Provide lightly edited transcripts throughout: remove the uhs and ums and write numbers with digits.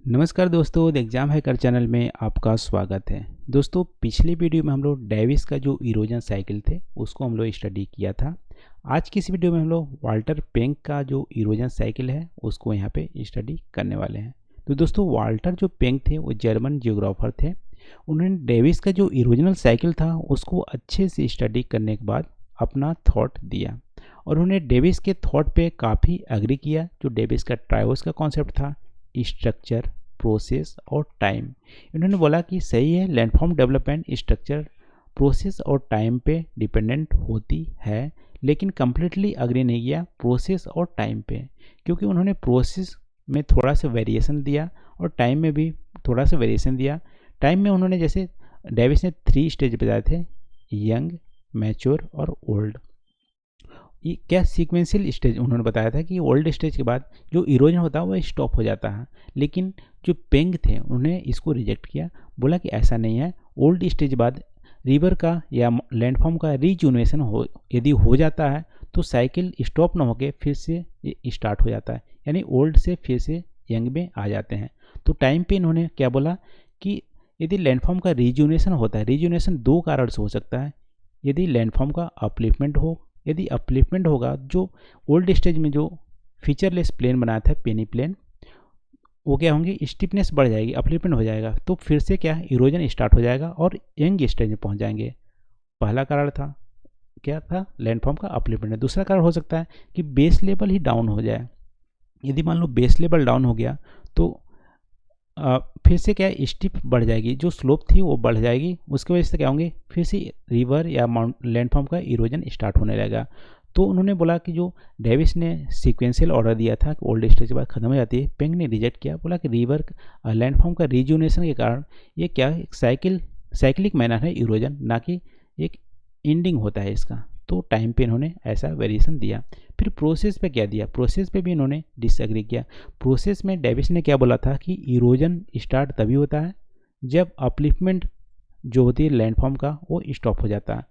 नमस्कार दोस्तों, the exam hacker channel में आपका स्वागत है। दोस्तों, पिछले वीडियो में हम लोग डेविस का जो इरोजन साइकिल थे उसको हम लोग स्टडी किया था। आज की इस वीडियो में हम लोग वाल्टर पेंक का जो इरोजन साइकिल है उसको यहाँ पे स्टडी करने वाले हैं। तो दोस्तों, वाल्टर जो पेंक थे वो जर्मन जियोग्राफर थे। उन्होंने डेविस का जो इरोजनल साइकिल था उसको अच्छे से स्टडी करने के बाद अपना थॉट दिया और उन्होंने डेविस के थॉट पे काफ़ी एग्री किया। जो डेविस का ट्रायोस का कॉन्सेप्ट था, स्ट्रक्चर, प्रोसेस और टाइम, इन्होंने बोला कि सही है, लैंडफॉर्म डेवलपमेंट स्ट्रक्चर, प्रोसेस और टाइम पे डिपेंडेंट होती है, लेकिन कम्प्लीटली अग्री नहीं किया प्रोसेस और टाइम पे, क्योंकि उन्होंने प्रोसेस में थोड़ा सा वेरिएशन दिया और टाइम में भी थोड़ा सा वेरिएशन दिया। टाइम में उन्होंने जैसे डेविस ने 3 स्टेज बताए थे, यंग, मैच्योर और ओल्ड। ये क्या सीक्वेंशियल स्टेज उन्होंने बताया था कि ओल्ड स्टेज के बाद जो इरोजन होता है वो स्टॉप हो जाता है, लेकिन जो पेंग थे उन्होंने इसको रिजेक्ट किया। बोला कि ऐसा नहीं है, ओल्ड स्टेज बाद रिवर का या लैंडफॉर्म का रीजुनेशन यदि हो जाता है तो साइकिल स्टॉप ना होकर फिर से स्टार्ट हो जाता है, यानी ओल्ड से फिर से यंग में आ जाते हैं। तो टाइम पे इन्होंने क्या बोला कि यदि लैंडफॉर्म का रीजुनेशन होता है, रीजुनेशन 2 कारण से हो सकता है। यदि लैंडफॉर्म का अपलिफ्टमेंट हो, यदि अपलिफ्टमेंट होगा, जो ओल्ड स्टेज में जो फीचरलेस प्लेन बनाया था, पेनी प्लेन, वो क्या होंगे, स्टिफनेस बढ़ जाएगी, अपलिफ्टमेंट हो जाएगा, तो फिर से क्या इरोजन स्टार्ट हो जाएगा और यंग स्टेज में पहुंच जाएंगे। पहला कारण था क्या था, लैंडफॉर्म का अपलिफ्टमेंट। दूसरा कारण हो सकता है कि बेस लेवल ही डाउन हो जाए। यदि मान लो बेस लेवल डाउन हो गया तो फिर से क्या स्टिप बढ़ जाएगी, जो स्लोप थी वो बढ़ जाएगी, उसकी वजह से क्या होंगे, फिर से रिवर या लैंडफॉर्म का इरोजन स्टार्ट होने लगेगा। तो उन्होंने बोला कि जो डेविस ने सीक्वेंशियल ऑर्डर दिया था कि ओल्ड स्टेज के बाद खत्म हो जाती है, पेंग ने रिजेक्ट किया। बोला कि रिवर लैंडफॉर्म का रिजुनेशन के कारण ये क्या एक साइक्लिक मैनर है इरोजन, ना कि एक एंडिंग होता है इसका। तो टाइम पे इन्होंने ऐसा वेरिएशन दिया। फिर प्रोसेस पे क्या दिया, प्रोसेस पे भी इन्होंने डिसएग्री किया। प्रोसेस में डेविस ने क्या बोला था कि इरोजन स्टार्ट तभी होता है जब अपलिफ्टमेंट जो होती है लैंडफॉर्म का वो स्टॉप हो जाता है।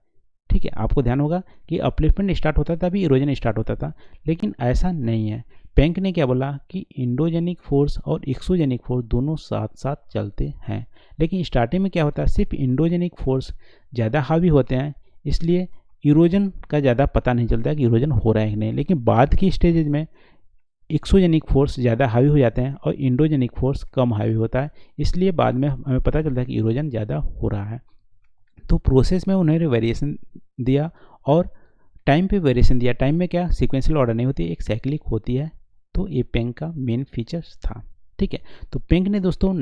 ठीक है, आपको ध्यान होगा कि अपलिफ्टमेंट स्टार्ट होता था तभी इरोजन स्टार्ट होता था, लेकिन ऐसा नहीं है। पेंक ने क्या बोला कि इंडोजेनिक फोर्स और एक्सोजेनिक फोर्स दोनों साथ साथ चलते हैं, लेकिन स्टार्टिंग में क्या होता है, सिर्फ इंडोजेनिक फोर्स ज़्यादा हावी होते हैं, इसलिए इरोजन का ज़्यादा पता नहीं चलता कि इरोजन हो रहा है कि नहीं। लेकिन बाद की स्टेजेज में एक्सोजेनिक फोर्स ज़्यादा हावी हो जाते हैं और इंडोजेनिक फोर्स कम हावी होता है, इसलिए बाद में हमें पता चलता है कि इरोजन ज़्यादा हो रहा है। तो प्रोसेस में उन्होंने वेरिएशन दिया और टाइम पे वेरिएशन दिया। टाइम में क्या सीक्वेंशियल ऑर्डर नहीं होती, एक साइक्लिक होती है। तो ये पेंग का मेन फीचर्स था। ठीक है, तो पेंग ने दोस्तों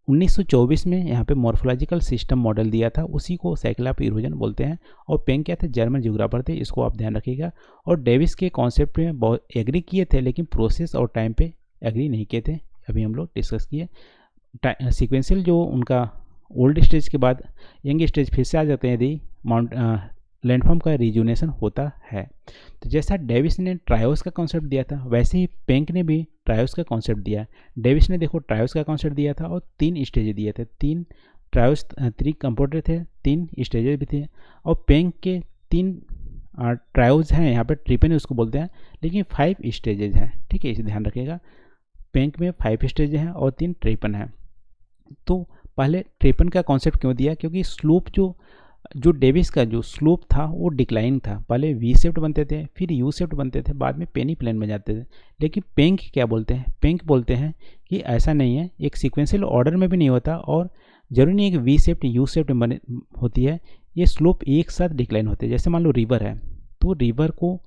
1924 में यहाँ पे मॉर्फोलॉजिकल सिस्टम मॉडल दिया था, उसी को साइकिल ऑफ इरोजन बोलते हैं। और पेंग क्या थे, जर्मन जियोग्राफर थे, इसको आप ध्यान रखिएगा। और डेविस के कॉन्सेप्ट में बहुत एग्री किए थे, लेकिन प्रोसेस और टाइम पे एग्री नहीं किए थे, अभी हम लोग डिस्कस किए। सीक्वेंशियल जो उनका ओल्ड स्टेज के बाद यंग स्टेज फिर से आ जाते हैं यदि लैंडफॉर्म का रिजुनेशन होता है। तो जैसा डेविस ने ट्रायोस का कॉन्सेप्ट दिया था, वैसे ही पेंक ने भी ट्रायोस का कॉन्सेप्ट दिया। डेविस ने देखो ट्रायोस का कॉन्सेप्ट दिया था और 3 स्टेज दिए थे, 3 ट्रायोस 3 कंप्यूटर थे, 3 स्टेजेस भी थे। और पेंक के 3 ट्रायोस हैं, यहाँ पे ट्रिपन उसको बोलते हैं, लेकिन 5 स्टेजेज हैं। ठीक है, इसे ध्यान रखिएगा, पेंक में 5 स्टेज हैं और 3 ट्रिपन हैं। तो पहले ट्रिपन का कॉन्सेप्ट क्यों दिया, क्योंकि स्लोप जो डेविस का जो स्लोप था वो डिक्लाइन था। पहले वी शेप्ड बनते थे, फिर यू शेप्ड बनते थे, बाद में पेनी प्लेन बन जाते थे। लेकिन पेंक क्या बोलते हैं, पेंक बोलते हैं कि ऐसा नहीं है, एक सीक्वेंशियल ऑर्डर में भी नहीं होता और जरूरी नहीं है कि वी शेप्ड यू शेप्ड बने होती है, ये स्लोप एक साथ डिक्लाइन होते हैं। जैसे मान लो रिवर है, तो रिवर को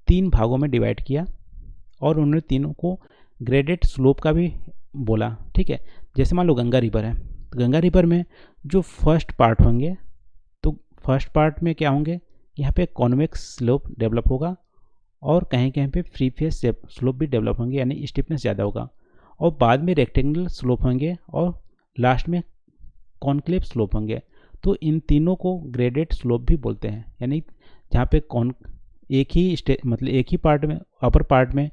3 भागों में डिवाइड किया और उन्होंने तीनों को ग्रेडेड स्लोप का भी बोला। ठीक है, जैसे मान लो गंगा रिवर है, तो गंगा रिवर में जो फर्स्ट पार्ट होंगे, तो फर्स्ट पार्ट में क्या होंगे, यहाँ पे कॉन्वेक्स स्लोप डेवलप होगा और कहीं कहीं पे फ्री फेस स्लोप भी डेवलप होंगे, यानी स्टिफनेस ज़्यादा होगा। और बाद में रेक्टेंगुलर स्लोप होंगे और लास्ट में कॉन्क्लेव स्लोप होंगे। तो इन तीनों को ग्रेडेड स्लोप भी बोलते हैं, यानी जहाँ पे एक ही पार्ट में, अपर पार्ट में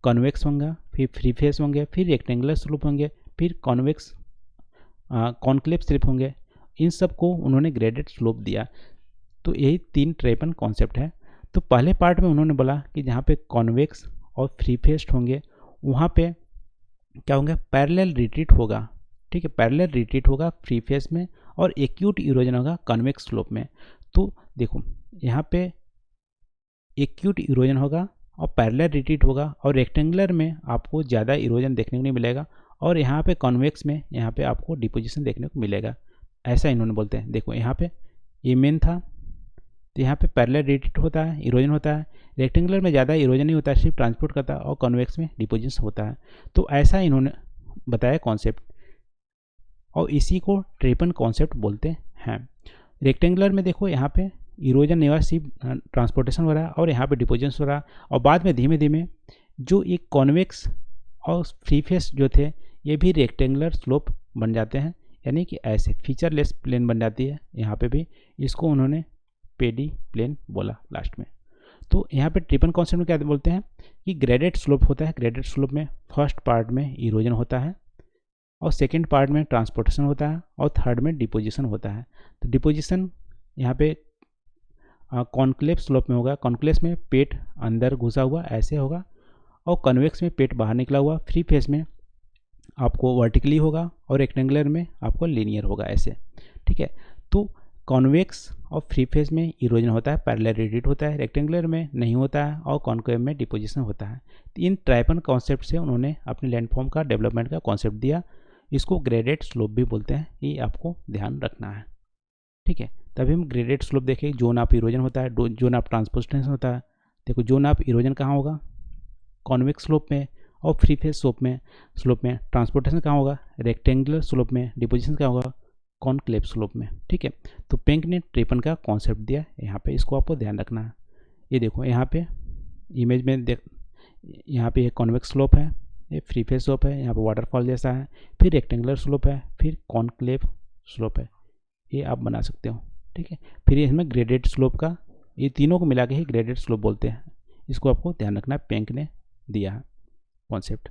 कॉन्वेक्स होंगे, फिर फ्री फेस होंगे, फिर रेक्टेंगुलर स्लोप होंगे, फिर कॉन्क्लेव स्लोप होंगे। इन सब को उन्होंने ग्रेडेड स्लोप दिया। तो यही 3 ट्रिपन कॉन्सेप्ट है। तो पहले पार्ट में उन्होंने बोला कि जहाँ पे कॉन्वेक्स और फ्री फेस्ड होंगे वहाँ पे क्या होगा, पैरेलल रिट्रीट होगा। ठीक है, पैरेलल रिट्रीट होगा फ्री फेस में, और एक्यूट इरोजन होगा कन्वेक्स स्लोप में। तो देखो यहाँ पे एक्यूट इरोजन होगा और पैरेलल रिट्रीट होगा, और रेक्टेंगुलर में आपको ज़्यादा इरोजन देखने को नहीं मिलेगा, और यहाँ पे कॉन्वेक्स में यहाँ पे आपको डिपोजिशन देखने को मिलेगा। ऐसा इन्होंने बोलते हैं। देखो यहाँ पे ये मेन था, तो यहाँ पे पैरेलल रिट्रीट होता है, इरोजन होता है। रेक्टेंगुलर में ज़्यादा इरोजन नहीं होता है, सिर्फ ट्रांसपोर्ट करता है, और कॉन्वेक्स में डिपोजिशन होता है। तो ऐसा इन्होंने बताया कॉन्सेप्ट, और इसी को ट्रेपन कॉन्सेप्ट बोलते हैं। रेक्टेंगुलर में देखो यहाँ पे इरोजन नहीं हो रहा, सिर्फ ट्रांसपोर्टेशन हो रहा है, और यहाँ पे डिपोजिशन हो रहा है, और बाद में धीमे धीमे जो एक कॉन्वेक्स और फ्री फेस जो थे ये भी रेक्टेंगुलर स्लोप बन जाते हैं, यानी कि ऐसे फीचरलेस प्लेन बन जाती है। यहाँ पे भी इसको उन्होंने पेडी प्लेन बोला लास्ट में। तो यहाँ पे ट्रिपन कॉन्सेप्ट में क्या बोलते हैं कि ग्रेडेड स्लोप होता है। ग्रेडेड स्लोप में फर्स्ट पार्ट में इरोजन होता है, और सेकेंड पार्ट में ट्रांसपोर्टेशन होता है, और थर्ड में डिपोजिशन होता है। तो डिपोजिशन यहाँ पे कॉन्क्लेव स्लोप में होगा। कॉन्क्लेव में पेट अंदर घुसा हुआ ऐसे होगा, और कन्वेक्स में पेट बाहर निकला हुआ। फ्री फेस में आपको वर्टिकली होगा, और रेक्टेंगुलर में आपको लीनियर होगा ऐसे। ठीक है, तो कॉन्वेक्स और फ्री फेस में इरोजन होता है, पैरेलल रिट्रीट होता है, रेक्टेंगुलर में नहीं होता है, और कॉन्केव में डिपोजिशन होता है। तो इन ट्राइपन कॉन्सेप्ट से उन्होंने अपने लैंडफॉर्म का डेवलपमेंट का कॉन्सेप्ट दिया। इसको ग्रेडेड स्लोप भी बोलते हैं, ये आपको ध्यान रखना है। ठीक है, तभी हम ग्रेडेड स्लोप देखें। जोन ऑफ इरोजन होता है, जोन ऑफ ट्रांसपोर्टेशन होता है। देखो जोन ऑफ इरोजन कहाँ होगा, कॉन्वेक्स स्लोप में, और फ्री फेस स्लोप में ट्रांसपोर्टेशन कहाँ होगा, रेक्टेंगुलर स्लोप में। डिपोजिशन कहाँ होगा, कॉन्क्लेव स्लोप में। ठीक है, तो पेंक ने ट्रिपन का कॉन्सेप्ट दिया यहाँ पे, इसको आपको ध्यान रखना है। ये देखो यहाँ पे इमेज में देख, यहाँ पे कॉन्वेक्स स्लोप है, ये फ्री फेस स्लोप है, यहाँ पे वाटरफॉल जैसा है, फिर रेक्टेंगुलर स्लोप है, फिर कॉन्क्लेव स्लोप है। ये आप बना सकते हो। ठीक है, फिर इसमें ग्रेडेड स्लोप का, ये तीनों को मिला के ही ग्रेडेड स्लोप बोलते हैं। इसको आपको ध्यान रखना है, पेंक ने दिया है कॉन्सेप्ट।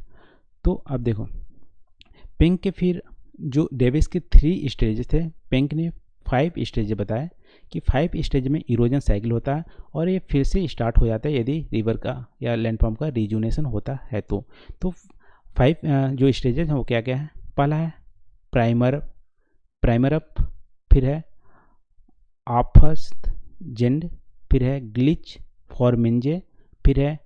तो अब देखो पेंक के फिर जो डेविस के 3 स्टेज थे, पेंक ने 5 स्टेज बताए कि 5 स्टेज में इरोजन साइकिल होता है, और ये फिर से स्टार्ट हो जाता है यदि रिवर का या लैंडफॉर्म का रिजुनेशन होता है। तो 5 जो स्टेजेस हैं वो क्या क्या है। पहला है प्राइमर अप, फिर है आफस्ट जेंड, फिर है ग्लिच फॉर्मिंजे, फिर है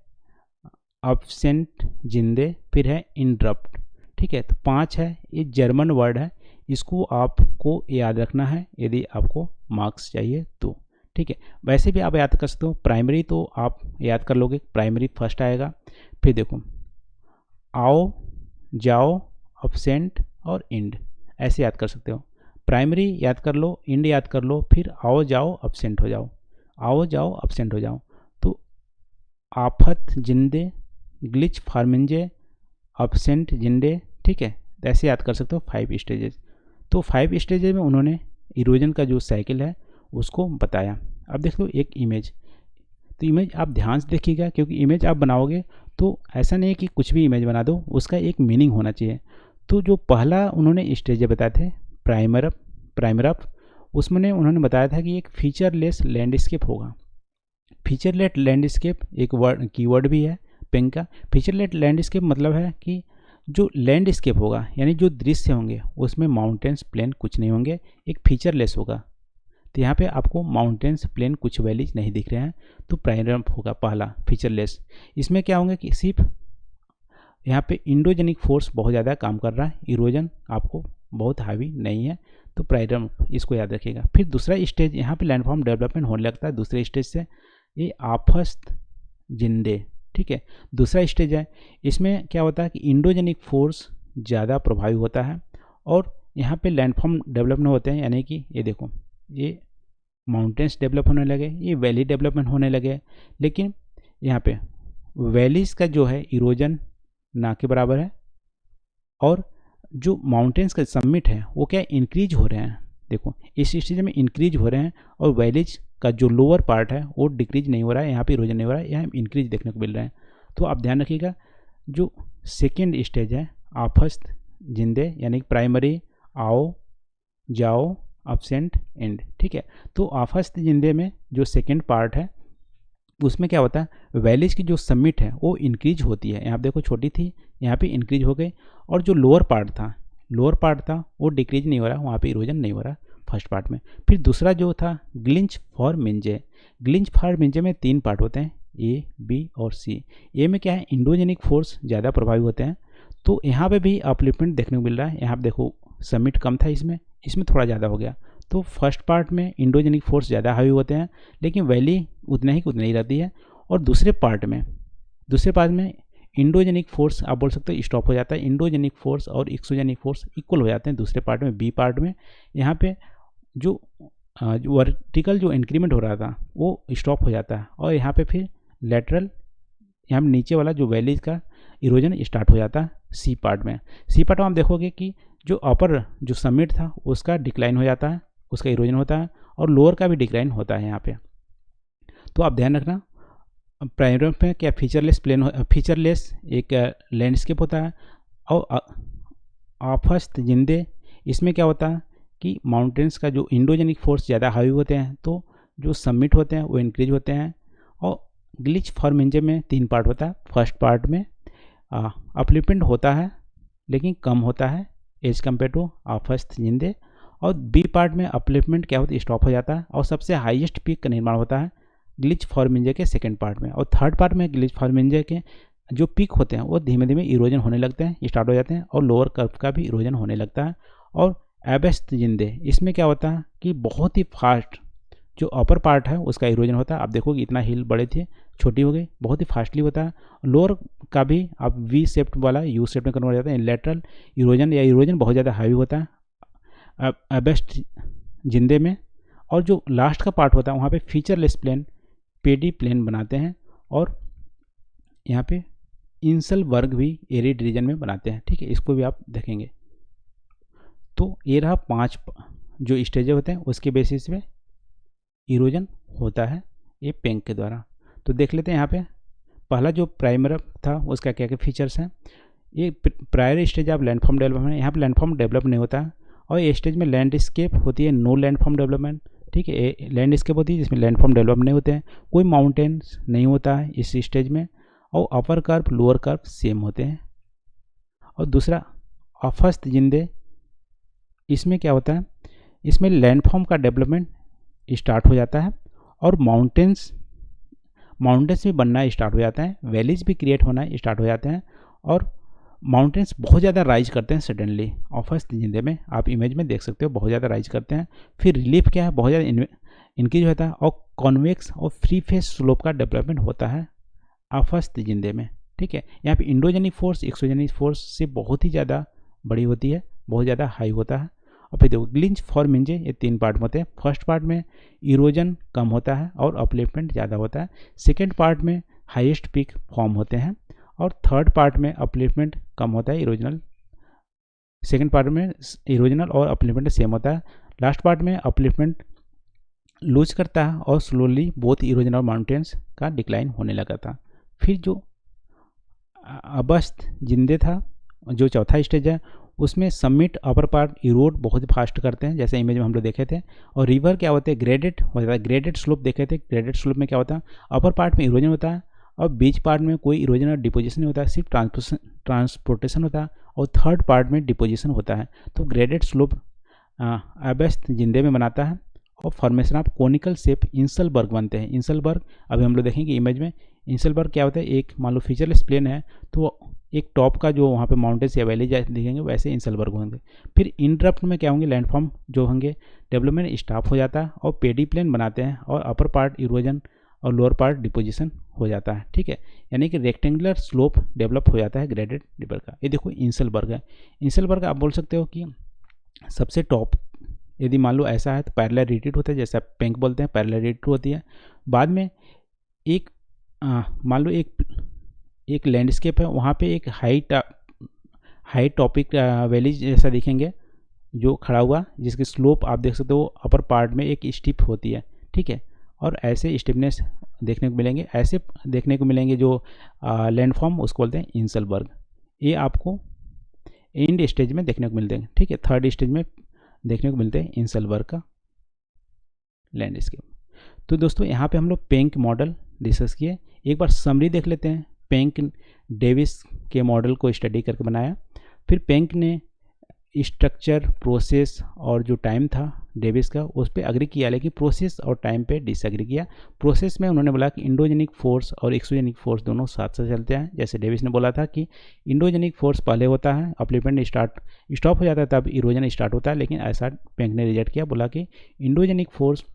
अब्सेंट जिंदे, फिर है इंटरप्ट। ठीक है, तो 5 है, ये जर्मन वर्ड है, इसको आपको याद रखना है यदि आपको मार्क्स चाहिए तो। ठीक है, वैसे भी आप याद कर सकते हो। प्राइमरी तो आप याद कर लोगे, प्राइमरी फर्स्ट आएगा। फिर देखो आओ जाओ अब्सेंट और इंड, ऐसे याद कर सकते हो। प्राइमरी याद कर लो, इंड याद कर लो, फिर आओ जाओ अब्सेंट हो जाओ, आओ जाओ अब्सेंट हो जाओ। तो आफत जिंदे, ग्लिच फार्मिंजे, अब्सेंट जिंदे। ठीक है, ऐसे याद कर सकते हो 5 स्टेजेस। तो 5 स्टेजेस में उन्होंने इरोजन का जो साइकिल है उसको बताया। अब देख लो एक इमेज, तो इमेज आप ध्यान से देखिएगा, क्योंकि इमेज आप बनाओगे तो ऐसा नहीं है कि कुछ भी इमेज बना दो, उसका एक मीनिंग होना चाहिए। तो जो पहला उन्होंने स्टेज बताए थे प्राइमर अप, उसमें उन्होंने बताया था कि एक फीचरलेस लैंडस्केप होगा। फीचरलेस लैंडस्केप एक वर्ड कीवर्ड भी है पेंक का। फीचरलेस लैंडस्केप मतलब है कि जो लैंडस्केप होगा यानी जो दृश्य होंगे उसमें माउंटेन्स प्लेन कुछ नहीं होंगे, एक फीचरलेस होगा। तो यहाँ पे आपको माउंटेन्स प्लेन कुछ वैलीज नहीं दिख रहे हैं, तो प्राइमर होगा पहला फीचरलेस। इसमें क्या होंगे कि सिर्फ यहाँ पे इंडोजेनिक फोर्स बहुत ज़्यादा काम कर रहा है, इरोजन आपको बहुत हावी नहीं है, तो प्राइमर इसको याद रखिएगा। फिर दूसरा स्टेज यहाँ पे लैंडफॉर्म डेवलपमेंट होने लगता है दूसरे स्टेज से, ये आफस्त जिंदे। ठीक है, दूसरा स्टेज है, इसमें क्या होता है कि इंडोजेनिक फोर्स ज़्यादा प्रभावी होता है, और यहाँ पे लैंडफॉर्म डेवलपमेंट होते हैं, यानी कि ये देखो ये माउंटेन्स डेवलप होने लगे, ये वैली डेवलपमेंट होने लगे। लेकिन यहाँ पे वैलीज का जो है इरोजन ना के बराबर है, और जो माउंटेन्स का सबमिट है वो क्या इंक्रीज हो रहे हैं। देखो इस स्टेज में इंक्रीज हो रहे हैं, और वैलीज का जो लोअर पार्ट है वो डिक्रीज नहीं हो रहा है, यहाँ पे इरोजन नहीं हो रहा है, यहाँ इंक्रीज देखने को मिल रहे हैं। तो आप ध्यान रखिएगा, जो सेकेंड स्टेज है आफस्त जिंदे, यानी प्राइमरी आओ जाओ अब्सेंट एंड। ठीक है, तो आफस्त जिंदे में जो सेकेंड पार्ट है उसमें क्या होता है, वैलीज की जो समिट है वो इंक्रीज होती है। यहाँ देखो छोटी थी, यहाँ पे इंक्रीज हो गई, और जो लोअर पार्ट था वो डिक्रीज नहीं हो रहा, वहाँ पे इरोजन नहीं हो रहा फर्स्ट पार्ट में। फिर दूसरा जो था ग्लिंच फॉर मिंजे में 3 पार्ट होते हैं, ए, बी और सी। ए में क्या है, इंडोजेनिक फोर्स ज़्यादा प्रभावी होते हैं, तो यहाँ पे भी अपलिफ्टमेंट देखने को मिल रहा है। यहाँ पे देखो समिट कम था, इसमें थोड़ा ज़्यादा हो गया। तो फर्स्ट पार्ट में इंडोजेनिक फोर्स ज़्यादा हावी होते हैं, लेकिन वैली उतना ही रहती है। और दूसरे पार्ट में इंडोजेनिक फोर्स आप बोल सकते हो स्टॉप हो जाता है। इंडोजेनिक फोर्स और एक्सोजेनिक फोर्स इक्वल हो जाते हैं दूसरे पार्ट में, बी पार्ट में। यहाँ पे जो वर्टिकल जो इंक्रीमेंट हो रहा था वो स्टॉप हो जाता है, और यहाँ पे फिर लेटरल, यहाँ नीचे वाला जो वैलीज का इरोजन स्टार्ट हो जाता है सी पार्ट में। सी पार्ट में आप देखोगे कि जो अपर जो समिट था उसका डिक्लाइन हो जाता है, उसका इरोजन होता है, और लोअर का भी डिक्लाइन होता है यहाँ पे। तो आप ध्यान रखना, प्राइमरी में क्या फीचरलेस एक लैंडस्केप होता है, और आफस्त जिंदे इसमें क्या होता है कि माउंटेन्स का जो इंडोजेनिक फोर्स ज़्यादा हावी होते हैं, तो जो समिट होते हैं वो इंक्रीज होते हैं। और ग्लिच फॉर मिंजे में 3 पार्ट होता है। फर्स्ट पार्ट में अपलिफ्टमेंट होता है लेकिन कम होता है एज कम्पेयर टू आफस्त जिंदे, और बी पार्ट में अपलिफ्टमेंट क्या होता है, स्टॉप हो जाता है, और सबसे हाईएस्ट पीक का निर्माण होता है ग्लिच फॉर मिंजे के सेकेंड पार्ट में। और थर्ड पार्ट में ग्लिच फॉर मिंजे के जो पीक होते हैं वो धीमे धीमे इरोजन होने लगते हैं, स्टार्ट हो जाते हैं, और लोअर कर्व का भी इरोजन होने लगता है। और एबेस्ट जिंदे इसमें क्या होता है कि बहुत ही फास्ट जो अपर पार्ट है उसका इरोजन होता है। आप देखोगे इतना हिल बड़े थे, छोटी हो गई, बहुत ही फास्टली होता है। लोअर का भी आप वी शेप्ड वाला यू शेप में कन्वर्ट हो जाता है। लेटरल इरोजन या इरोजन बहुत ज़्यादा हावी होता है एबेस्ट जिंदे में। और जो लास्ट का पार्ट होता है वहाँ पे फीचरलेस प्लेन, पेडी प्लेन बनाते हैं, और यहाँ पे इंसलबर्ग भी एरिड रीजन में बनाते हैं। ठीक है, इसको भी आप देखेंगे। तो ये रहा 5 जो स्टेज होते हैं, उसके बेसिस पे इरोजन होता है ये पेंक के द्वारा। तो देख लेते हैं यहाँ पे पहला जो प्राइमर था उसका क्या क्या फीचर्स हैं। ये prior stage of landform development, यहाँ पे लैंडफॉर्म डेवलप नहीं होता है, और ये स्टेज में लैंडस्केप होती है, नो लैंडफॉर्म डेवलपमेंट। ठीक है, लैंडस्केप होती है जिसमें लैंडफॉर्म डेवलप नहीं होते हैं, कोई माउंटेन्स नहीं होता है इस स्टेज में, और upper curve lower curve same होते हैं। और दूसरा अफस्त जिंदे, इसमें क्या होता है, इसमें लैंडफॉर्म का डेवलपमेंट स्टार्ट हो जाता है, और माउंटेन्स भी बनना स्टार्ट हो जाता है, वैलीज भी क्रिएट होना स्टार्ट हो जाते हैं, और माउंटेन्स बहुत ज़्यादा राइज करते हैं सडनली। अफस्त जिंदे में आप इमेज में देख सकते हो बहुत ज़्यादा राइज करते हैं। फिर रिलीफ क्या है, बहुत ज़्यादा इंक्रीज होता है, और कॉन्वेक्स और फ्री फेस स्लोप का डेवलपमेंट होता है अफस्त जिंदे में। ठीक है, यहाँ पे इंडोजेनिक फोर्स एक्सोजेनिक फोर्स से बहुत ही ज़्यादा बड़ी होती है, बहुत ज़्यादा हाई होता है। और फिर देखो ग्लिंच फॉर मिंजे, ये 3 पार्ट में होते हैं। फर्स्ट पार्ट में इरोजन कम होता है और अपलिफ्टमेंट ज़्यादा होता है। सेकेंड पार्ट में हाईएस्ट पीक फॉर्म होते हैं, और थर्ड पार्ट में अपलिफ्टमेंट कम होता है, इरोजनल। सेकेंड पार्ट में इरोजनल और अपलिफ्टमेंट सेम होता है। लास्ट पार्ट में अपलिफ्टमेंट लूज करता है, और स्लोली बोथ इरोजन और माउंटेन्स का डिक्लाइन होने लगा था। फिर जो अबस्त जिंदे था, जो चौथा स्टेज है, उसमें समिट अपर पार्ट इरोड बहुत फास्ट करते हैं, जैसे इमेज में हम लोग देखे थे। और रिवर क्या होते हैं, ग्रेडेड हो जाता है, ग्रेडेड स्लोप देखे थे। ग्रेडेड स्लोप में क्या होता है, अपर पार्ट में इरोजन होता है, और बीच पार्ट में कोई इरोजन और डिपोजिशन नहीं होता है, सिर्फ ट्रांसपोर्टेशन होता है, और थर्ड पार्ट में डिपोजिशन होता है। तो ग्रेडेड स्लोप अबस्त जिंदे में बनाता है, और formation of conical shape inselberg बनते हैं। इंसलबर्ग अभी हम लोग देखेंगे इमेज में। इंसलबर्ग क्या होता है, एक मान लो फीचरलेस प्लेन है, तो एक टॉप का जो वहाँ पे माउंटेन्स या वैली जैसे दिखेंगे वैसे इंसलबर्ग होंगे। फिर इंटरप्ट में क्या होंगे, लैंडफॉर्म जो होंगे डेवलपमेंट स्टॉप हो जाता है, और पेडी प्लेन बनाते हैं, और अपर पार्ट इरोजन और लोअर पार्ट डिपोजिशन हो जाता है। ठीक है, यानी कि रेक्टेंगुलर स्लोप डेवलप हो जाता है ग्रेडेड रिवर का। ये देखो इंसलबर्ग है। इंसलबर्ग आप बोल सकते हो कि सबसे टॉप, यदि मान लो ऐसा है तो पैरेलल रिट्रीट होता है, जैसे पेंक बोलते हैं, पैरेलल रिट्रीट होती है। बाद में एक मान लो एक लैंडस्केप है, वहाँ पे एक हाई टॉपिक वैली जैसा दिखेंगे जो खड़ा हुआ, जिसकी स्लोप आप देख सकते हो अपर पार्ट में एक स्टिप होती है। ठीक है, और ऐसे स्टिफनेस देखने को मिलेंगे, ऐसे देखने को मिलेंगे जो लैंडफॉर्म, उसको बोलते हैं इंसलबर्ग। ये आपको एंड स्टेज में देखने को मिलते हैं। ठीक है, थर्ड स्टेज में देखने को मिलते हैं इंसलबर्ग का लैंडस्केप। तो दोस्तों यहाँ पे हम लोग पेंक मॉडल डिस्कस किए। एक बार समरी देख लेते हैं। पेंक डेविस के मॉडल को स्टडी करके बनाया। फिर पेंक ने स्ट्रक्चर, प्रोसेस और जो टाइम था डेविस का उस पर अग्री किया, लेकिन प्रोसेस और टाइम पे डिसएग्री किया। प्रोसेस में उन्होंने बोला कि इंडोजेनिक फोर्स और एक्सोजेनिक फोर्स दोनों साथ साथ चलते हैं। जैसे डेविस ने बोला था कि इंडोजेनिक फोर्स पहले होता है, अपलिफ्टमेंट स्टॉप हो जाता है, तब इरोजन स्टार्ट होता है, लेकिन ऐसा पेंक ने रिजेक्ट किया। बोला कि इंडोजेनिक फोर्स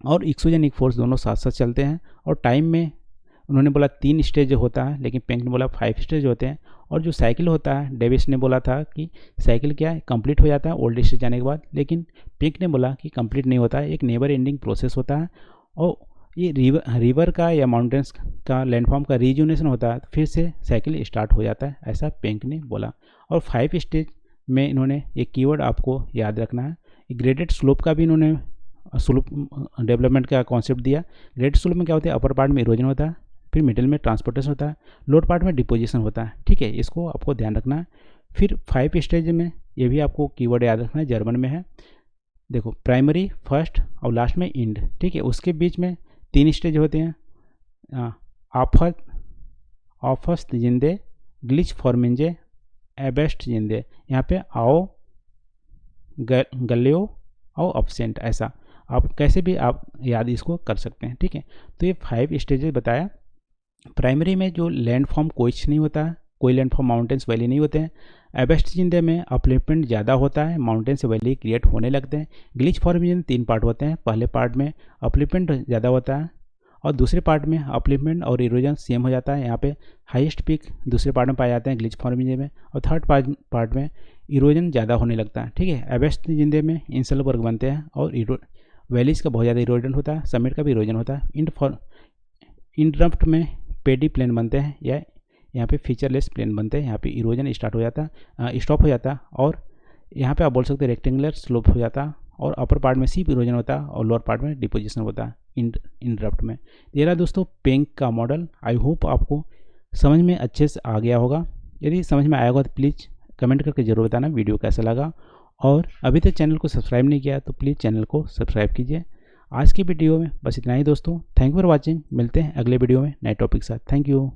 और एक्सोजेनिक फोर्स दोनों साथ साथ चलते हैं। और टाइम में उन्होंने बोला 3 स्टेज होता है, लेकिन पेंक ने बोला 5 स्टेज होते हैं। और जो साइकिल होता है, डेविस ने बोला था कि साइकिल क्या है, कंप्लीट हो जाता है ओल्ड स्टेज जाने के बाद, लेकिन पेंक ने बोला कि कंप्लीट नहीं होता है, एक नेवर एंडिंग प्रोसेस होता है। और ये रिवर का या माउंटेन्स का लैंडफॉर्म का रीजुनेशन होता है, फिर से साइकिल स्टार्ट हो जाता है, ऐसा पेंक ने बोला। और 5 स्टेज में इन्होंने एक कीवर्ड आपको याद रखना है, ग्रेडेड स्लोप का भी इन्होंने स्लोप डेवलपमेंट का कॉन्सेप्ट दिया। ग्रेडेड स्लोप में क्या होता है, अपर पार्ट में इरोजन होता है, फिर मिडिल में ट्रांसपोर्टेशन होता है, लोअर पार्ट में डिपोजिशन होता है। ठीक है, इसको आपको ध्यान रखना है। फिर 5 स्टेज में ये भी आपको कीवर्ड याद रखना है, जर्मन में है। देखो, प्राइमरी, फर्स्ट और लास्ट में इंड। ठीक है, उसके बीच में 3 स्टेज होते हैं, ऑफस्ट जिंदे, ग्लिच फॉर्मिंजे, एबेस्ट जिंदे। यहाँ पे आओ, गल्यो और अपसेंट, ऐसा आप कैसे भी आप याद इसको कर सकते हैं। ठीक है, तो ये 5 स्टेजेस बताया। प्राइमरी में जो लैंडफॉर्म कुछ नहीं होता है, कोई लैंडफॉर्म माउंटेन्स वैली नहीं होते हैं। एबेस्ट जिंदे में अपलिफ्टमेंट ज़्यादा होता है, माउंटेन से वैली क्रिएट होने लगते हैं। ग्लिच फॉर्मेशन 3 पार्ट होते हैं, पहले पार्ट में अपलिफ्टमेंट ज़्यादा होता है और दूसरे पार्ट में अपलिफ्टमेंट और इरोजन सेम हो जाता है। यहाँ पे हाईएस्ट पीक दूसरे पार्ट में पाए जाते हैं ग्लिच फॉर्मेशन में, और थर्ड पार्ट में इरोजन ज़्यादा होने लगता है। ठीक है, एबेस्ट जिंदे में इंसल वर्ग बनते हैं और वैलीज का बहुत ज़्यादा इरोजन होता है, समिट का भी इरोजन होता है। इंटरप्ट में पेडी प्लेन बनते हैं, या यहाँ पे फीचरलेस प्लेन बनते हैं। यहाँ पे इरोजन स्टार्ट हो जाता है, स्टॉप हो जाता है, और यहाँ पे आप बोल सकते हैं रेक्टेंगुलर स्लोप हो जाता है, और अपर पार्ट में सिर्फ इरोजन होता है और लोअर पार्ट में डिपोजिशन होता है इंटरप्ट में। ये रहा दोस्तों पेंक का मॉडल। आई होप आपको समझ में अच्छे से आ गया होगा। यदि समझ में आया होगा तो प्लीज़ कमेंट करके ज़रूर बताना वीडियो कैसा लगा, और अभी तक चैनल को सब्सक्राइब नहीं किया तो प्लीज़ चैनल को सब्सक्राइब कीजिए। आज की वीडियो में बस इतना ही दोस्तों। Thank you for watching. मिलते हैं अगले वीडियो में नए टॉपिक के साथ। Thank you.